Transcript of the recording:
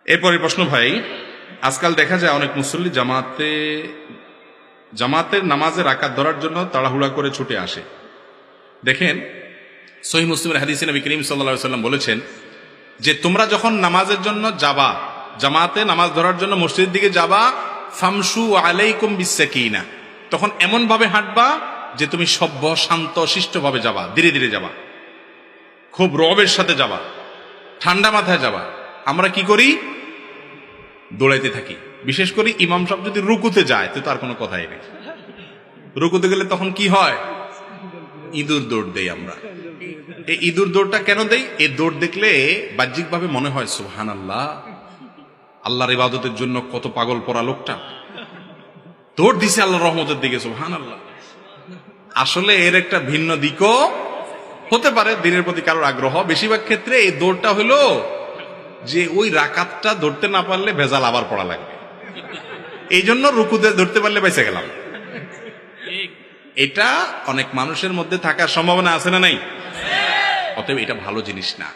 এরপরে প্রশ্ন ভাই, আজকাল দেখা যায় অনেক মুসল্লি জামাতের নামাজে রাকাত ধরার জন্য তাড়াহুড়া করে ছুটে আসে। দেখেন, সহিহ মুসলিমের হাদিসে নবী করিম সাল্লাল্লাহু আলাইহি ওয়াসাল্লাম বলেছেন যে তোমরা যখন নামাজের জন্য যাবা, জামাতে নামাজ ধরার জন্য মসজিদের দিকে যাবা, ফামশু আলাইকুম বিসাকিনা, তখন এমন ভাবে হাঁটবা যে তুমি সভ্য শান্ত শিষ্টভাবে যাবা, ধীরে ধীরে যাবা, খুব রবের সাথে যাবা, ঠান্ডা মাথায় যাবা। আমরা কি করি? দৌড়াইতে থাকি। বিশেষ করে ইমাম সাহেব যদি রুকুতে যায় তো তার কোনো কথাই নেই। রুকুতে গেলে তখন কি হয়? ইঁদুর দৌড় দেই আমরা। এই ইঁদুর দৌড়টা কেন দেই? এই দৌড় দেখলে বাহ্যিকভাবে মনে হয় সুবহানাল্লাহ, আল্লাহর ইবাদতের জন্য কত পাগল পড়া লোকটা দৌড় দিছে আল্লাহর রহমতের দিকে, সুবহানাল্লাহ। আসলে এর একটা ভিন্ন দিকও হতে পারে, দিনের প্রতি কারোর আগ্রহ। বেশিরভাগ ক্ষেত্রে এই দৌড়টা হলো যে ওই রাকাতটা ধরতে না পারলে ভেজাল আবার পড়া লাগবে, এই জন্য রুকুতে ধরতে পারলে বেঁচে গেলাম। এটা অনেক মানুষের মধ্যে থাকার সম্ভাবনা আছে না নাই? অতএব এটা ভালো জিনিস না।